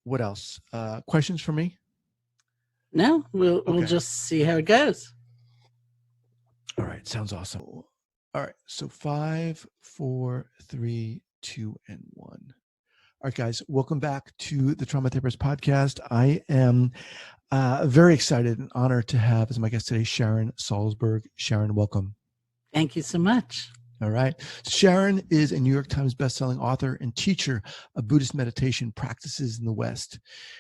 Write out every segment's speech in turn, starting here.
what else? Questions for me? No, we'll just see how it goes. All right, sounds awesome. All right, so 5, 4, 3, 2, and 1. All right, guys, welcome back to the Trauma Therapist Podcast. I am very excited and honored to have as my guest today, Sharon Salzberg. Sharon, welcome. Thank you so much. All right. Sharon is a New York Times bestselling author and teacher of Buddhist meditation practices in the West.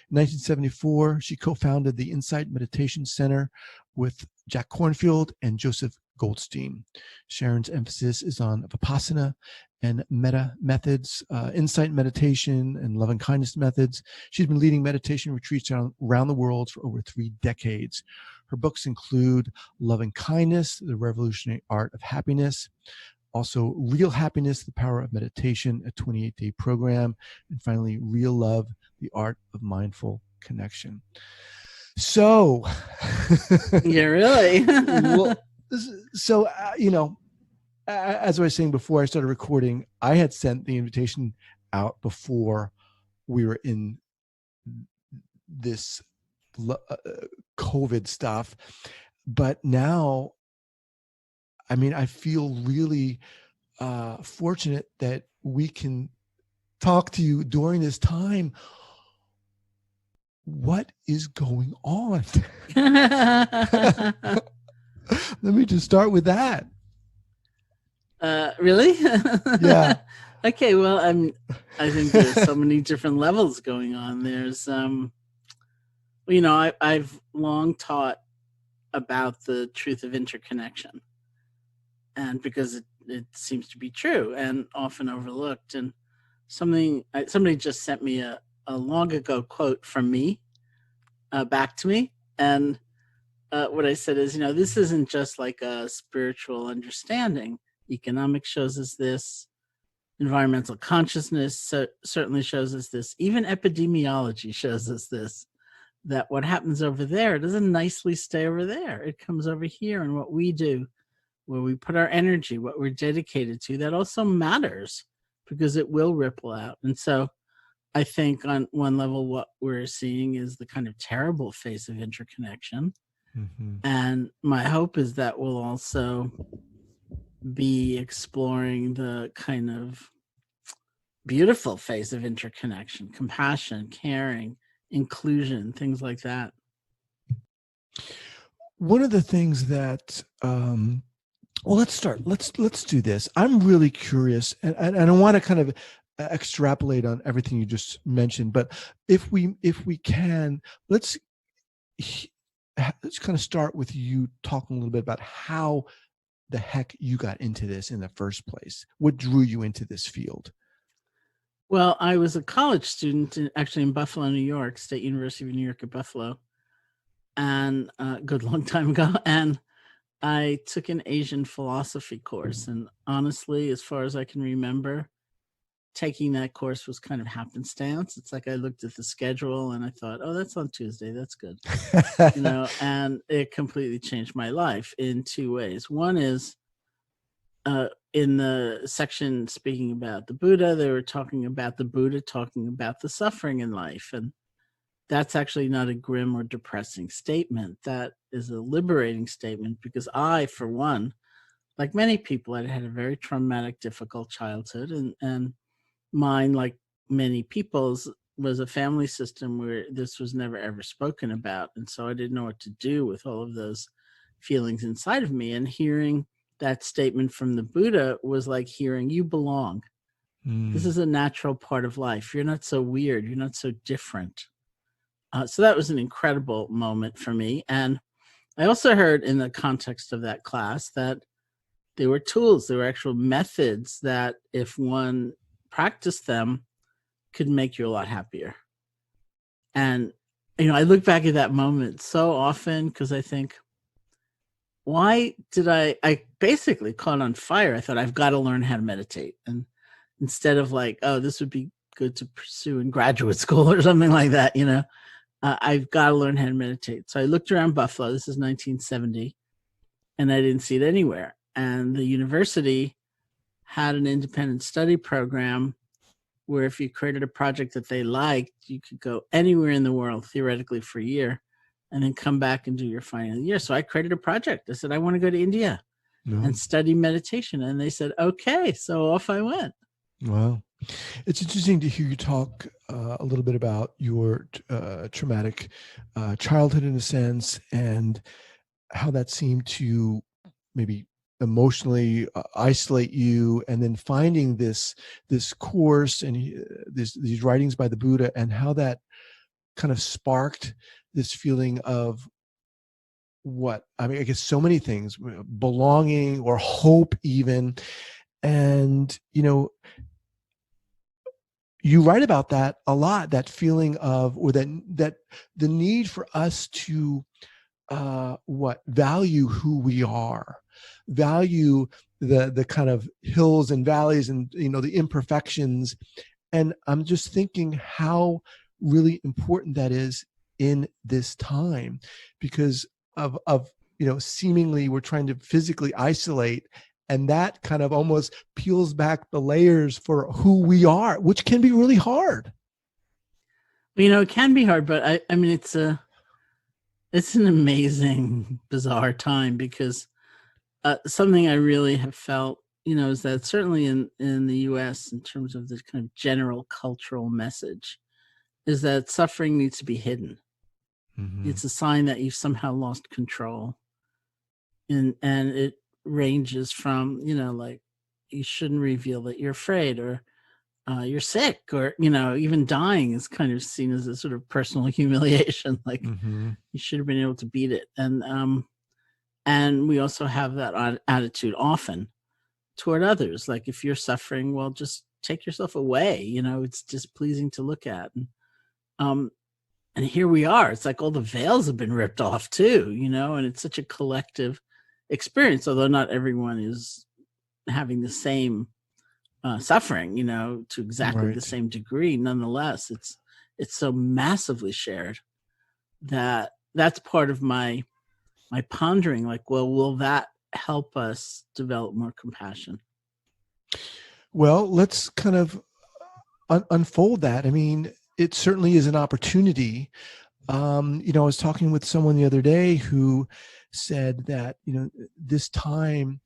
In 1974, she co-founded the Insight Meditation Center with Jack Kornfield and Joseph Goldstein. Sharon's emphasis is on Vipassana and metta methods, insight meditation, and loving kindness methods. She's been leading meditation retreats around the world for over 3 decades. Her books include Loving Kindness, The Revolutionary Art of Happiness, also Real Happiness, The Power of Meditation, a 28-day program, and finally Real Love, The Art of Mindful Connection. So, yeah, really. So, as I was saying before I started recording, I had sent the invitation out before we were in this COVID stuff. But now, I mean, I feel really fortunate that we can talk to you during this time. What is going on? Let me just start with that. Really? Yeah. Okay. Well, I think there's so many different levels going on. There's, I've long taught about the truth of interconnection, and because it seems to be true and often overlooked. And somebody just sent me a long ago quote from me back to me, and what I said is, this isn't just like a spiritual understanding. Economics shows us this. Environmental consciousness certainly shows us this. Even epidemiology shows us this, that what happens over there doesn't nicely stay over there. It comes over here, and what we do, where we put our energy, what we're dedicated to, that also matters because it will ripple out. And so I think on one level, what we're seeing is the kind of terrible face of interconnection. Mm-hmm. And my hope is that we'll also be exploring the kind of beautiful face of interconnection, compassion, caring, inclusion, things like that. One of the things that, let's do this. I'm really curious, and I want to kind of extrapolate on everything you just mentioned, but if we can, let's kind of start with you talking a little bit about how the heck you got into this in the first place. What drew you into this field? Well, I was a college student in Buffalo, New York, State University of New York at Buffalo, and a good long time ago. And I took an Asian philosophy course. And honestly, as far as I can remember, taking that course was kind of happenstance. It's like I looked at the schedule and I thought, oh, that's on Tuesday. That's good. And it completely changed my life in 2 ways. One is in the section speaking about the Buddha, they were talking about the Buddha, talking about the suffering in life. And that's actually not a grim or depressing statement. That is a liberating statement, because I, for one, like many people, had had a very traumatic, difficult childhood. And mine, like many people's, was a family system where this was never ever spoken about. And so I didn't know what to do with all of those feelings inside of me. And hearing that statement from the Buddha was like hearing, you belong. This is a natural part of life. You're not so weird. You're not so different. So that was an incredible moment for me. And I also heard in the context of that class that they were tools, they were actual methods that if one practiced them could make you a lot happier. And, I look back at that moment so often because I think, why did I basically caught on fire. I thought I've got to learn how to meditate. And instead of like, oh, this would be good to pursue in graduate school or something like that, I've got to learn how to meditate. So I looked around Buffalo, this is 1970, and I didn't see it anywhere. And the university had an independent study program where if you created a project that they liked, you could go anywhere in the world theoretically for a year and then come back and do your final year. So I created a project. I said, I want to go to India and study meditation. And they said, okay. So off I went. Wow. It's interesting to hear you talk a little bit about your traumatic childhood in a sense, and how that seemed to maybe emotionally isolate you, and then finding this course and these writings by the Buddha, and how that kind of sparked this feeling of I guess so many things, belonging or hope even. And, you write about that a lot, that feeling of, or that the need for us to value who we are, value the kind of hills and valleys and the imperfections. And I'm just thinking how really important that is in this time, because of seemingly we're trying to physically isolate, and that kind of almost peels back the layers for who we are, which can be really hard. It can be hard, but I mean, it's an amazing, bizarre time, because something I really have felt, is that certainly in the US, in terms of the kind of general cultural message, is that suffering needs to be hidden. Mm-hmm. It's a sign that you've somehow lost control. And it ranges from, like, you shouldn't reveal that you're afraid, or you're sick, or, even dying is kind of seen as a sort of personal humiliation. Like, mm-hmm. You should have been able to beat it. And we also have that attitude often toward others. Like, if you're suffering, well, just take yourself away. It's displeasing to look at. And here we are. It's like all the veils have been ripped off too, and it's such a collective experience, although not everyone is having the same suffering, to exactly the same degree. Nonetheless, it's so massively shared that that's part of my pondering, like, well, will that help us develop more compassion? Well, let's kind of unfold that. I mean, it certainly is an opportunity. I was talking with someone the other day who said that, this time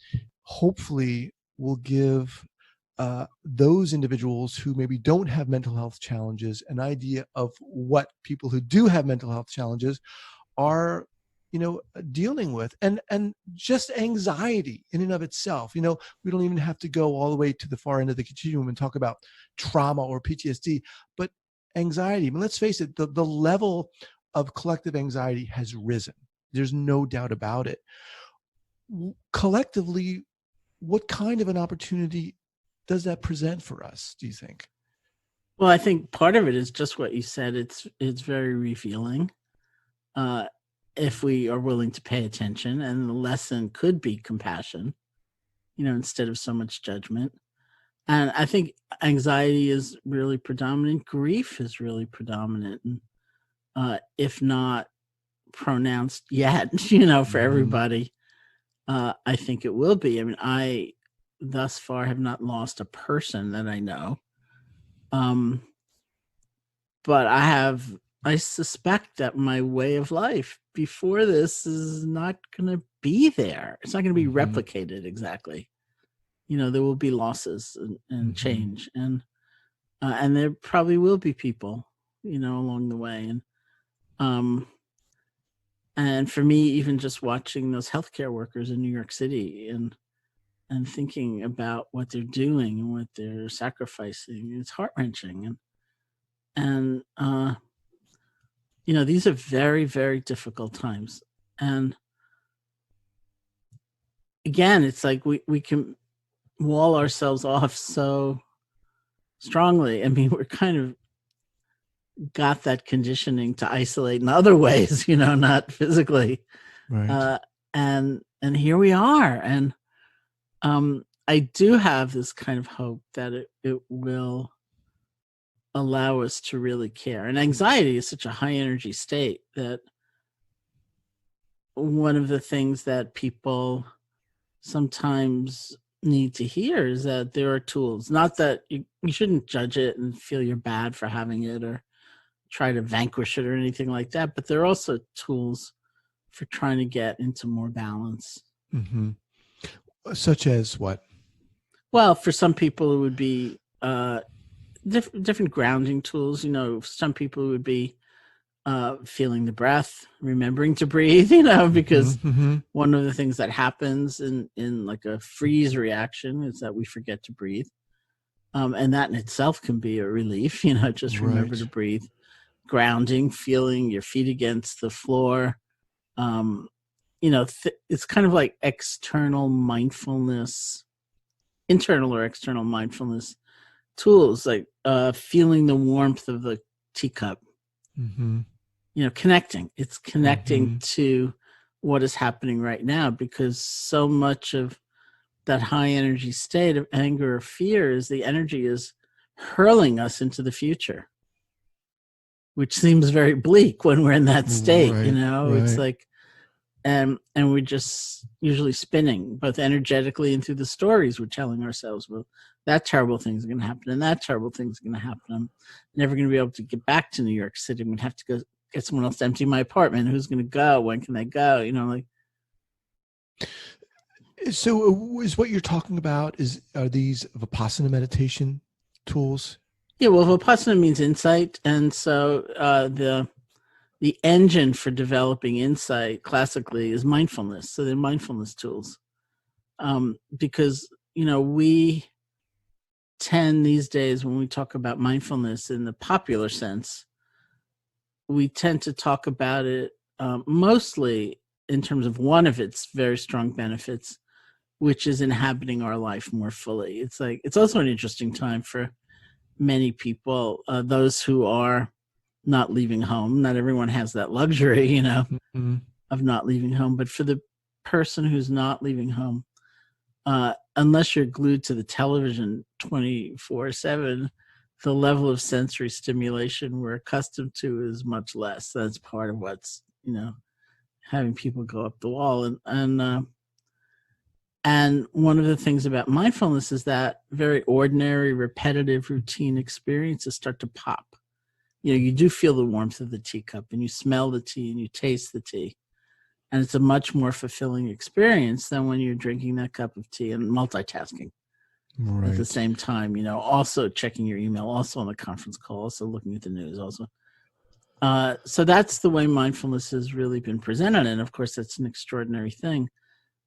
hopefully will give those individuals who maybe don't have mental health challenges an idea of what people who do have mental health challenges are dealing with, and just anxiety in and of itself. We don't even have to go all the way to the far end of the continuum and talk about trauma or PTSD, but anxiety. I mean, let's face it, the level of collective anxiety has risen. There's no doubt about it. Collectively, what kind of an opportunity does that present for us, do you think? Well, I think part of it is just what you said. It's very revealing. If we are willing to pay attention, and the lesson could be compassion, instead of so much judgment. And I think anxiety is really predominant. Grief is really predominant, and if not pronounced yet, for everybody, I think it will be. I mean, I thus far have not lost a person that I know, but I suspect that my way of life before this is not going to be there. It's not going to be replicated exactly. There will be losses and change, and there probably will be people, along the way. And for me, even just watching those healthcare workers in New York City and thinking about what they're doing and what they're sacrificing, it's heart-wrenching. And these are very, very difficult times. And again, it's like we can wall ourselves off so strongly. I mean, we're kind of got that conditioning to isolate in other ways, not physically. Right. And here we are. And I do have this kind of hope that it will allow us to really care. And anxiety is such a high energy state that one of the things that people sometimes need to hear is that there are tools, not that you shouldn't judge it and feel you're bad for having it or try to vanquish it or anything like that, but there are also tools for trying to get into more balance. Mm-hmm. Such as what? Well, for some people it would be different grounding tools. Some people would be feeling the breath, remembering to breathe, because one of the things that happens in like a freeze reaction is that we forget to breathe. And that in itself can be a relief, just remember to breathe. Grounding, feeling your feet against the floor. It's kind of like internal or external mindfulness tools, like feeling the warmth of the teacup. Connecting. It's connecting to what is happening right now, because so much of that high energy state of anger or fear is the energy is hurling us into the future, which seems very bleak when we're in that state. It's like, and we're just usually spinning both energetically and through the stories we're telling ourselves. Well, that terrible thing's going to happen and that terrible thing's going to happen. I'm never going to be able to get back to New York City. I'm going to have to go get someone else to empty my apartment. Who's going to go? When can they go? So is what you're talking about, are these Vipassana meditation tools? Yeah, well, Vipassana means insight. And so the engine for developing insight classically is mindfulness. So they're mindfulness tools. Because, we tend these days, when we talk about mindfulness in the popular sense, we tend to talk about it mostly in terms of one of its very strong benefits, which is inhabiting our life more fully. It's also an interesting time for many people, those who are not leaving home. Not everyone has that luxury, of not leaving home. But for the person who's not leaving home, unless you're glued to the television 24/7, the level of sensory stimulation we're accustomed to is much less. That's part of what's, having people go up the wall. And one of the things about mindfulness is that very ordinary, repetitive, routine experiences start to pop. You do feel the warmth of the teacup, and you smell the tea, and you taste the tea. And it's a much more fulfilling experience than when you're drinking that cup of tea and multitasking at the same time, also checking your email, also on the conference call, also looking at the news also. So that's the way mindfulness has really been presented. And of course, that's an extraordinary thing.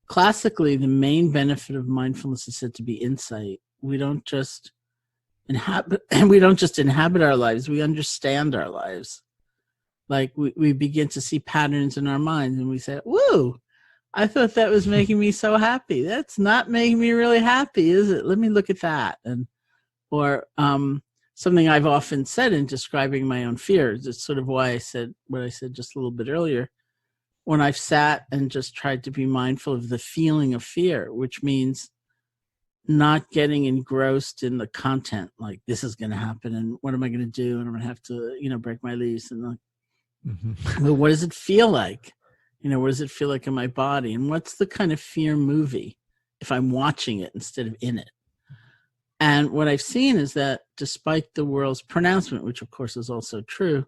Classically, the main benefit of mindfulness is said to be insight. We don't just inhabit our lives, we understand our lives. Like we begin to see patterns in our minds, and we say, whoa, I thought that was making me so happy. That's not making me really happy, is it? Let me look at that. Or something I've often said in describing my own fears. It's sort of why I said what I said just a little bit earlier. When I've sat and just tried to be mindful of the feeling of fear, which means not getting engrossed in the content, like this is going to happen and what am I going to do? And I'm going to have to, break my lease. And well, what does it feel like? What does it feel like in my body? And what's the kind of fear movie if I'm watching it instead of in it? And what I've seen is that despite the world's pronouncement, which of course is also true,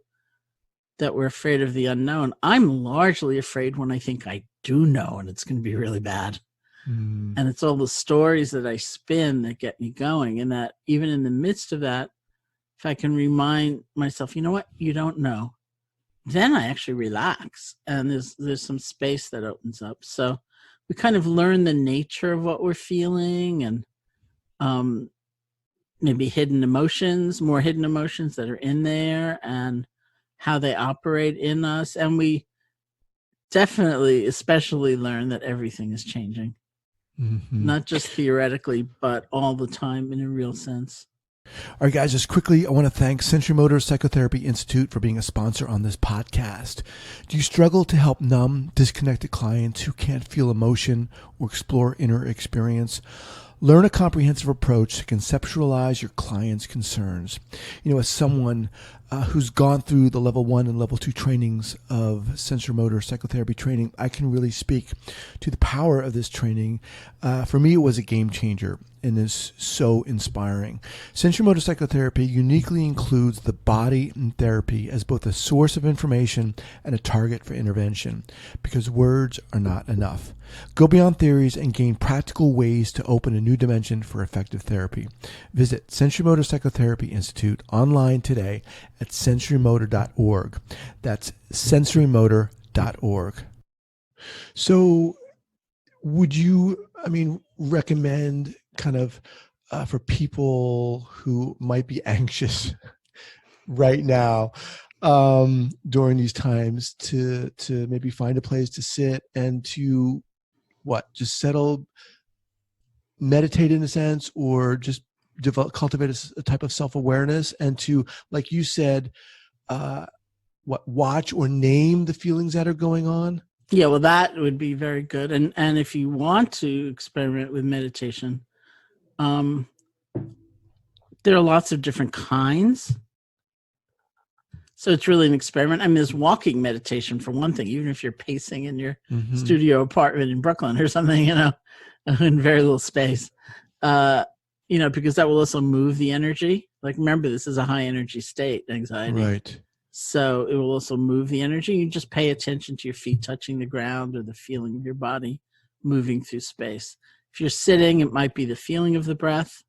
that we're afraid of the unknown, I'm largely afraid when I think I do know and it's going to be really bad. And it's all the stories that I spin that get me going. And that even in the midst of that, if I can remind myself, you know what, you don't know, then I actually relax. And there's some space that opens up. So we kind of learn the nature of what we're feeling, and maybe more hidden emotions that are in there, and how they operate in us. And we definitely, especially learn that everything is changing. Not just theoretically, but all the time in a real sense. All right, guys, just quickly, I want to thank Sensorimotor Psychotherapy Institute for being a sponsor on this podcast. Do you struggle to help numb, disconnected clients who can't feel emotion or explore inner experience? Learn a comprehensive approach to conceptualize your clients' concerns. As someone who's gone through the level 1 and level 2 trainings of sensorimotor psychotherapy training, I can really speak to the power of this training. For me, it was a game changer and is so inspiring. Sensorimotor psychotherapy uniquely includes the body and therapy as both a source of information and a target for intervention, because words are not enough. Go beyond theories and gain practical ways to open a new dimension for effective therapy. Visit Sensorimotor Psychotherapy Institute online today at sensorimotor.org. That's sensorimotor.org. So would you, recommend kind of for people who might be anxious right now during these times to maybe find a place to sit and to just settle, meditate in a sense, or just cultivate a type of self-awareness, and to, like you said, watch or name the feelings that are going on? Yeah, well, that would be very good. And if you want to experiment with meditation, there are lots of different kinds. So it's really an experiment. There's walking meditation for one thing, even if you're pacing in your studio apartment in Brooklyn or something, in very little space, because that will also move the energy. Like, remember, this is a high energy state, anxiety. Right. So it will also move the energy. You just pay attention to your feet touching the ground or the feeling of your body moving through space. If you're sitting, it might be the feeling of the breath,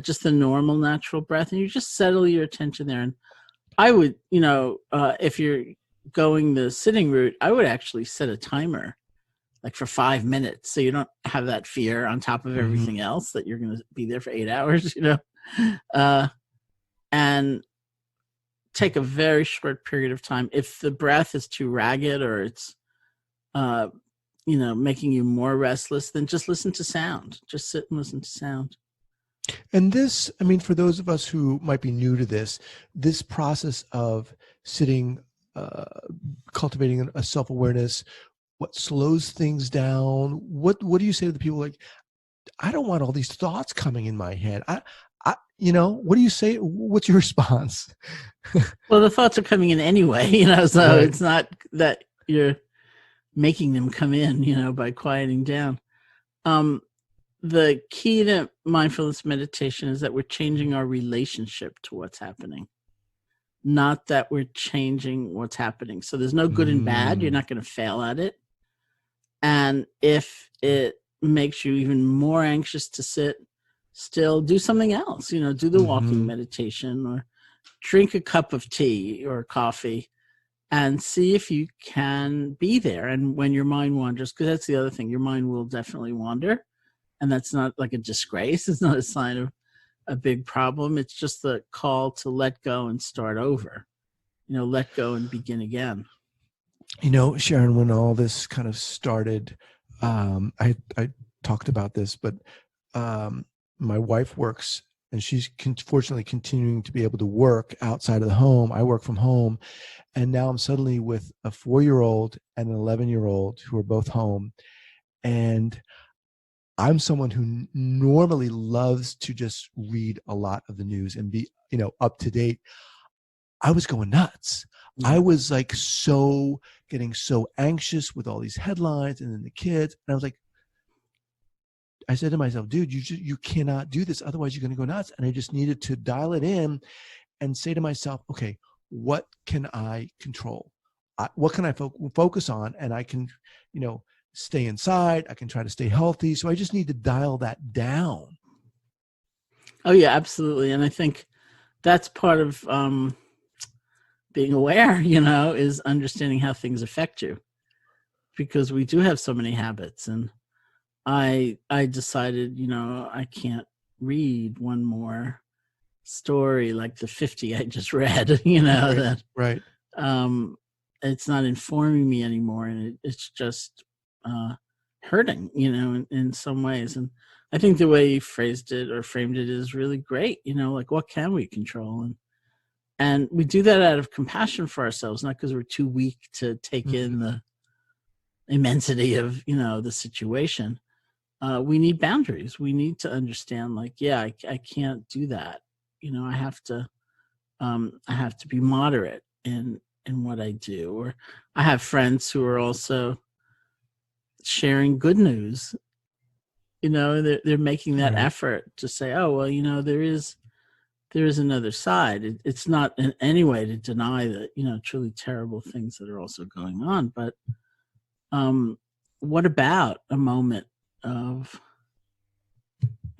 just the normal, natural breath, and you just settle your attention there. And I would, if you're going the sitting route, I would actually set a timer, like for 5 minutes, so you don't have that fear on top of everything else that you're going to be there for 8 hours, and take a very short period of time. If the breath is too ragged or it's, making you more restless, then just listen to sound. Just sit and listen to sound. And this, for those of us who might be new to this process of sitting, cultivating a self-awareness, what slows things down? What do you say to the people like, I don't want all these thoughts coming in my head? What do you say? What's your response? Well, the thoughts are coming in anyway, so right. It's not that you're making them come in, by quieting down. The key to mindfulness meditation is that we're changing our relationship to what's happening, not that we're changing what's happening. So there's no good and bad. You're not going to fail at it. And if it makes you even more anxious to sit, still do something else, do the walking meditation or drink a cup of tea or coffee and see if you can be there. And when your mind wanders, because that's the other thing, your mind will definitely wander. And that's not like a disgrace. It's not a sign of a big problem. It's just the call to let go and start over, let go and begin again. Sharon, when all this kind of started, I talked about this, but my wife works, and she's fortunately continuing to be able to work outside of the home. I work from home. And now I'm suddenly with a 4-year-old and an 11-year-old who are both home. And I'm someone who normally loves to just read a lot of the news and be, up to date. I was going nuts. I was like getting so anxious with all these headlines and then the kids. And I was like, I said to myself, dude, you cannot do this. Otherwise you're going to go nuts. And I just needed to dial it in and say to myself, okay, what can I control? What can I focus on? And I can, stay inside. I can try to stay healthy. So I just need to dial that down. Oh yeah, absolutely. And I think that's part of being aware, is understanding how things affect you, because we do have so many habits. And I decided, I can't read one more story like the 50 I just read, Right. It's not informing me anymore. And it's just hurting, in some ways. And I think the way you phrased it or framed it is really great. Like, what can we control? And we do that out of compassion for ourselves, not because we're too weak to take in the immensity of, the situation. We need boundaries. We need to understand, like, I can't do that. I have to I have to be moderate in what I do. Or I have friends who are also sharing good news. They're making that effort to say, oh, well, there is another side. It's not in any way to deny that, truly terrible things that are also going on. But what about a moment of,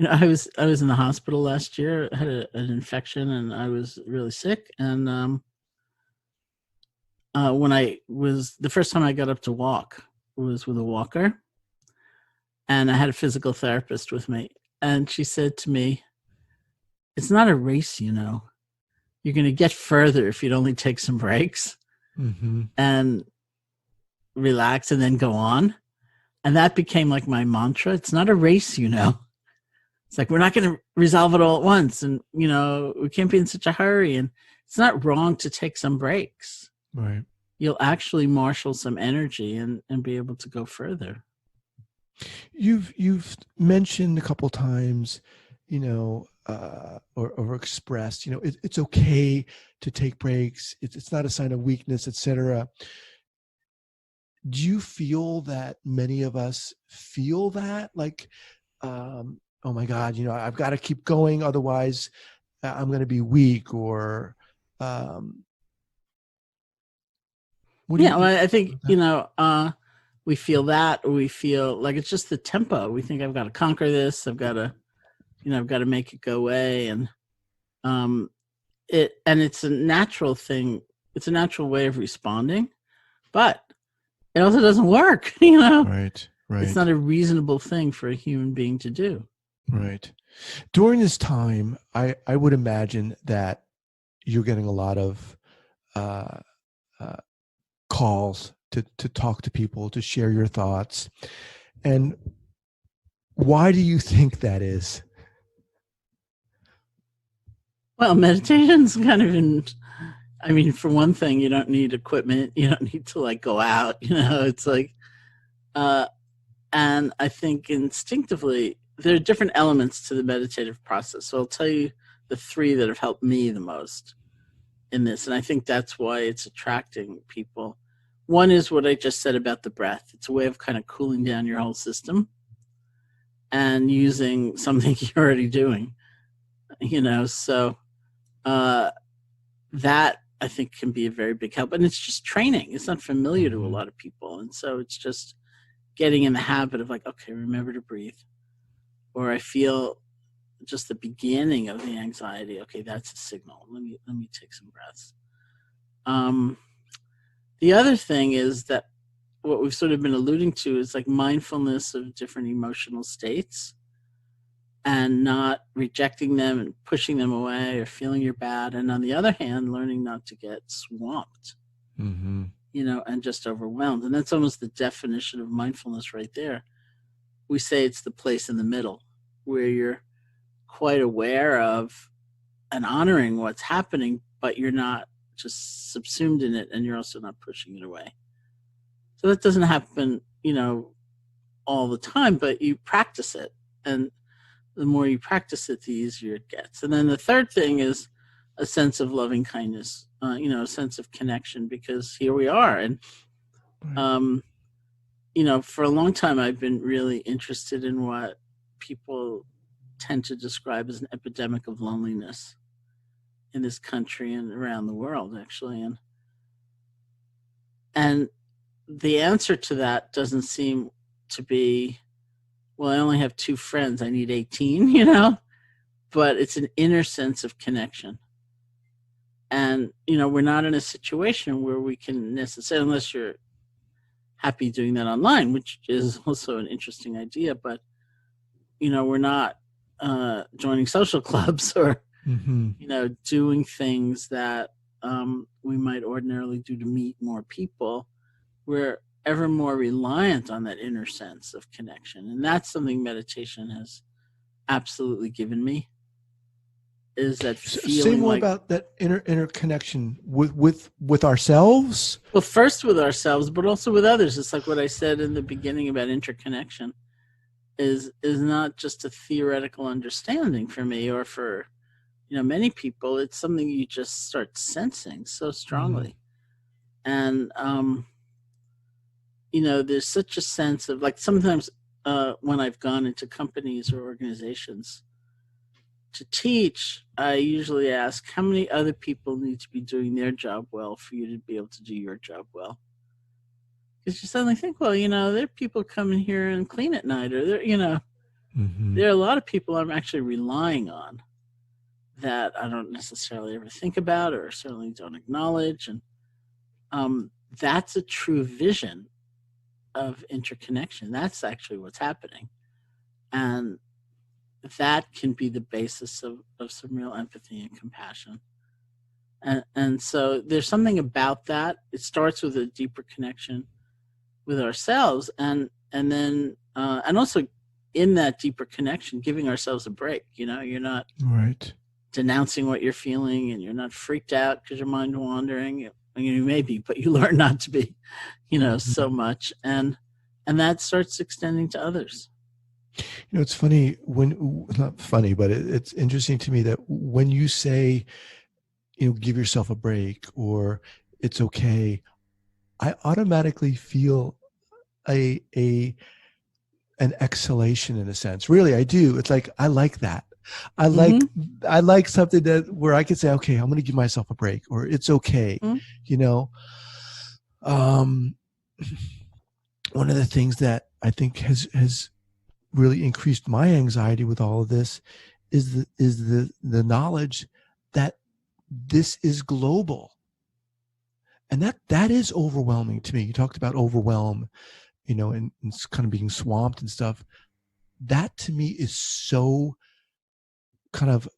I was in the hospital last year. I had an infection and I was really sick. And the first time I got up to walk was with a walker. And I had a physical therapist with me. And she said to me, it's not a race, You're going to get further if you'd only take some breaks and relax and then go on. And that became like my mantra. It's not a race, It's like, we're not going to resolve it all at once. And, we can't be in such a hurry. And it's not wrong to take some breaks. Right. You'll actually marshal some energy and be able to go further. You've mentioned a couple times, or expressed, it's okay to take breaks. It's not a sign of weakness, etc. Do you feel that many of us feel that, like, oh my God, I've got to keep going, otherwise I'm going to be weak, or I think, we feel that, or we feel like it's just the tempo. We think I've got to conquer this. I've got to make it go away. And it's a natural thing. It's a natural way of responding, but it also doesn't work, Right. It's not a reasonable thing for a human being to do. Right. During this time, I would imagine that you're getting a lot of calls to talk to people, to share your thoughts. And why do you think that is? Well, meditation's kind of for one thing, you don't need equipment. You don't need to go out, it's like, and I think instinctively there are different elements to the meditative process. So I'll tell you the three that have helped me the most in this. And I think that's why it's attracting people. One is what I just said about the breath. It's a way of kind of cooling down your whole system and using something you're already doing, so that I think can be a very big help. And it's just training. It's not familiar to a lot of people. And so it's just getting in the habit of okay, remember to breathe. Or I feel just the beginning of the anxiety. Okay, that's a signal. Let me take some breaths. The other thing is that what we've sort of been alluding to is mindfulness of different emotional states and not rejecting them and pushing them away or feeling you're bad. And on the other hand, learning not to get swamped, and just overwhelmed. And that's almost the definition of mindfulness right there. We say it's the place in the middle where you're quite aware of and honoring what's happening, but you're not just subsumed in it, and you're also not pushing it away. So that doesn't happen, all the time, but you practice it. And the more you practice it, the easier it gets. And then the third thing is a sense of loving kindness, a sense of connection, because here we are. And, for a long time, I've been really interested in what people tend to describe as an epidemic of loneliness in this country and around the world, actually. And the answer to that doesn't seem to be, well, I only have 2 friends, I need 18, but it's an inner sense of connection. And, we're not in a situation where we can necessarily, unless you're happy doing that online, which is also an interesting idea, but, we're not joining social clubs or, doing things that we might ordinarily do to meet more people. We're ever more reliant on that inner sense of connection. And that's something meditation has absolutely given me, is that feeling. Say more about that inner connection with ourselves. Well, first with ourselves, but also with others. It's like what I said in the beginning about interconnection is not just a theoretical understanding for me or for, many people, it's something you just start sensing so strongly. And, there's such a sense of, like, sometimes when I've gone into companies or organizations to teach, I usually ask, how many other people need to be doing their job well for you to be able to do your job well? Because you suddenly think, well, there are people coming here and clean at night, or there are a lot of people I'm actually relying on that I don't necessarily ever think about or certainly don't acknowledge. And that's a true vision of interconnection. That's actually what's happening. And that can be the basis of some real empathy and compassion. And so there's something about that. It starts with a deeper connection with ourselves, and then and also in that deeper connection, giving ourselves a break. You're not Right. denouncing what you're feeling, and you're not freaked out because your mind wandering. You may be, but you learn not to be, so much, and that starts extending to others. It's funny not funny, but it's interesting to me that when you say, give yourself a break or it's okay, I automatically feel an exhalation in a sense. Really, I do. It's like, I like that. I like something where I can say, okay, I'm going to give myself a break, or it's okay. One of the things that I think has really increased my anxiety with all of this is the knowledge that this is global, and that is overwhelming to me. You talked about overwhelm, and it's kind of being swamped and stuff. That to me is so kind of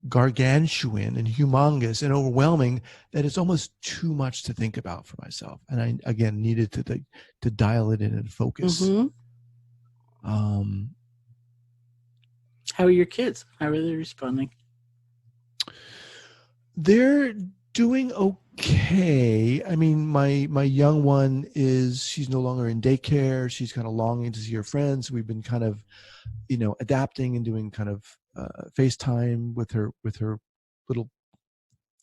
gargantuan and humongous and overwhelming that it's almost too much to think about for myself. And I, again, needed to dial it in and focus. How are your kids? How are they responding? They're doing okay. I mean, my young one she's no longer in daycare. She's kind of longing to see her friends. We've been kind of, adapting and doing kind of FaceTime with her little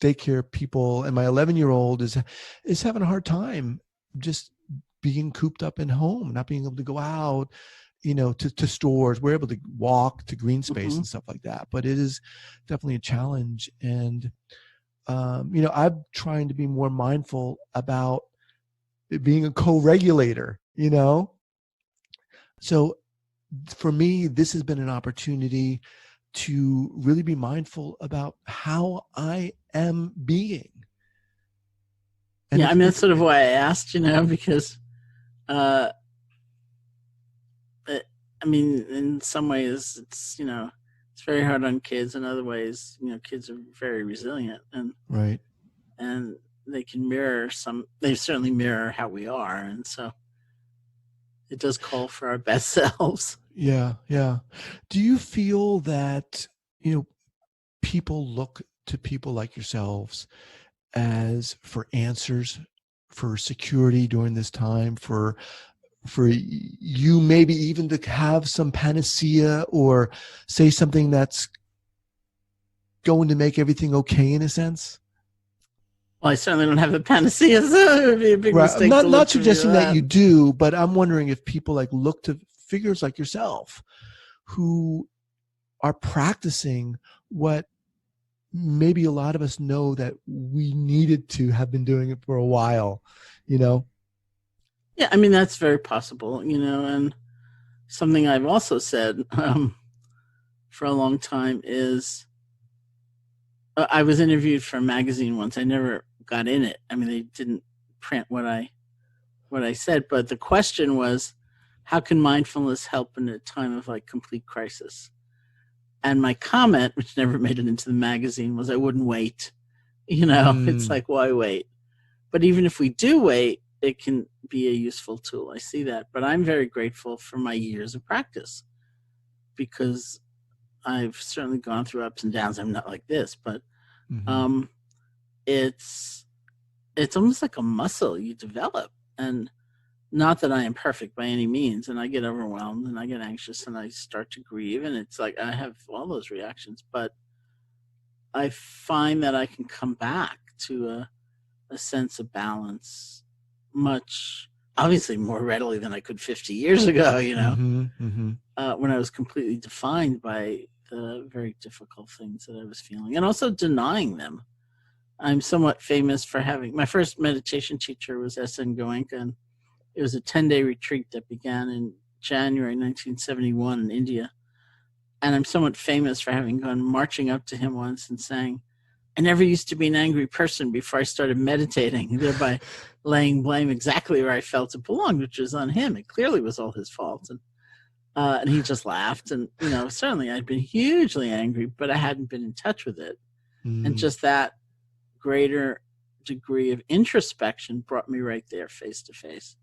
daycare people. And my 11-year-old is having a hard time just being cooped up in home, not being able to go out, to stores. We're able to walk to green space and stuff like that, but it is definitely a challenge. And I'm trying to be more mindful about it being a co-regulator, So for me, this has been an opportunity to really be mindful about how I am being. And that's sort of why I asked, because in some ways it's, it's very hard on kids. In other ways, kids are very resilient, and right. And they can they certainly mirror how we are. And so it does call for our best selves. Yeah. Yeah. Do you feel that, people look to people like yourselves as for answers, for security during this time, for you maybe even to have some panacea or say something that's going to make everything okay in a sense? Well, I certainly don't have a panacea, so it would be a big mistake. I'm not suggesting that you do, but I'm wondering if people look to figures like yourself who are practicing what maybe a lot of us know that we needed to have been doing it for a while, Yeah, that's very possible, and something I've also said for a long time is I was interviewed for a magazine once. I never got in it. They didn't print what I said, but the question was, how can mindfulness help in a time of complete crisis? And my comment, which never made it into the magazine, was I wouldn't wait. It's like, why wait? But even if we do wait, it can be a useful tool. I see that. But I'm very grateful for my years of practice, because I've certainly gone through ups and downs. I'm not like this, but it's almost like a muscle you develop. And not that I am perfect by any means, and I get overwhelmed and I get anxious and I start to grieve, and it's like I have all those reactions, but I find that I can come back to a sense of balance much, obviously more readily than I could 50 years ago, when I was completely defined by the very difficult things that I was feeling and also denying them. I'm somewhat famous for having, my first meditation teacher was S.N. Goenka, and it was a 10-day retreat that began in January 1971 in India. And I'm somewhat famous for having gone marching up to him once and saying, I never used to be an angry person before I started meditating, thereby laying blame exactly where I felt it belonged, which was on him. It clearly was all his fault. And he just laughed. And, certainly I'd been hugely angry, but I hadn't been in touch with it. And just that greater degree of introspection brought me right there face to face.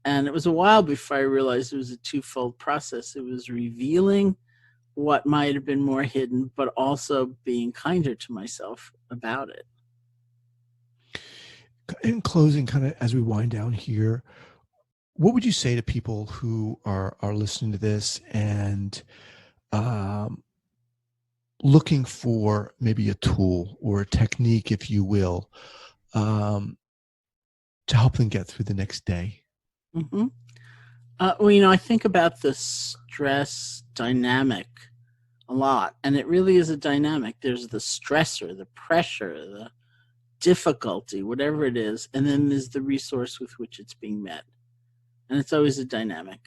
And it was a while before I realized it was a twofold process. It was revealing what might have been more hidden, but also being kinder to myself about it. In closing, kind of as we wind down here, what would you say to people who are listening to this and looking for maybe a tool or a technique, if you will, to help them get through the next day? Mm-hmm. Well, I think about the stress dynamic a lot, and it really is a dynamic. There's the stressor, the pressure, the difficulty, whatever it is, and then there's the resource with which it's being met. And it's always a dynamic.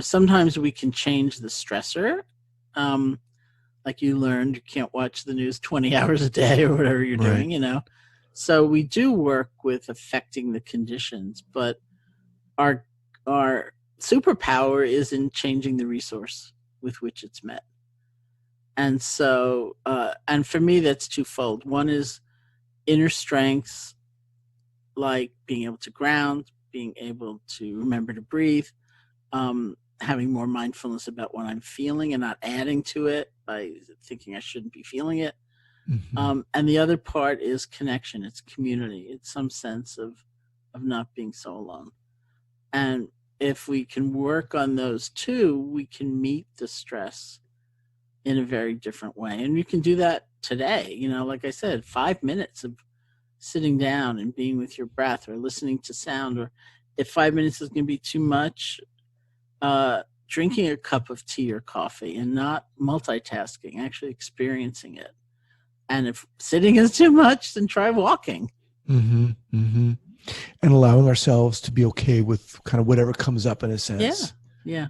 Sometimes we can change the stressor. Like you learned, you can't watch the news 20 hours a day or whatever you're doing, So we do work with affecting the conditions, but our superpower is in changing the resource with which it's met. And so, and for me, that's twofold. One is inner strengths, like being able to ground, being able to remember to breathe, having more mindfulness about what I'm feeling and not adding to it by thinking I shouldn't be feeling it. And the other part is connection. It's community. It's some sense of not being so alone. And if we can work on those two, we can meet the stress in a very different way. And you can do that today. Like I said, 5 minutes of sitting down and being with your breath or listening to sound, or if 5 minutes is going to be too much, drinking a cup of tea or coffee and not multitasking, actually experiencing it. And if sitting is too much, then try walking. And allowing ourselves to be okay with kind of whatever comes up, in a sense. Yeah.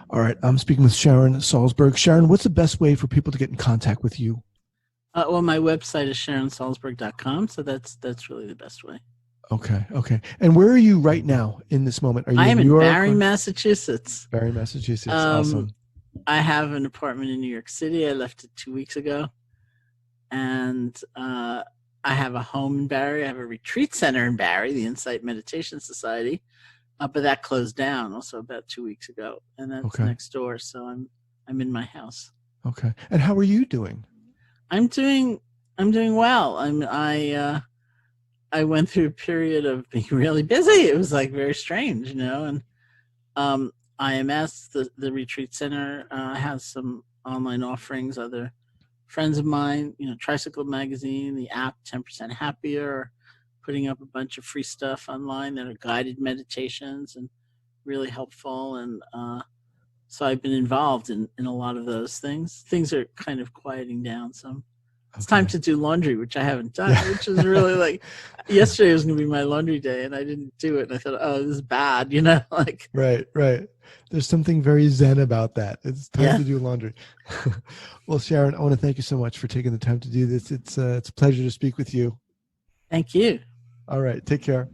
All right. I'm speaking with Sharon Salzberg. Sharon, what's the best way for people to get in contact with you? Well, my website is sharonsalzberg.com. So that's really the best way. Okay. And where are you right now in this moment? Are you I am in New York? Barre, Massachusetts. Barre, Massachusetts. Awesome. I have an apartment in New York City. I left it 2 weeks ago. And I have a home in Barre. I have a retreat center in Barre, the Insight Meditation Society. But that closed down also about 2 weeks ago. And that's next door. So I'm in my house. Okay. And how are you doing? I'm doing well. I went through a period of being really busy. It was like very strange, and IMS, the retreat center, has some online offerings. Other friends of mine, Tricycle Magazine, the app 10% Happier, putting up a bunch of free stuff online that are guided meditations and really helpful. And so I've been involved in a lot of those things. Things are kind of quieting down some. It's time to do laundry, which I haven't done, which is really like, yesterday was going to be my laundry day and I didn't do it. And I thought, oh, this is bad, Right. There's something very zen about that. It's time to do laundry. Well, Sharon, I want to thank you so much for taking the time to do this. It's a pleasure to speak with you. Thank you. All right. Take care.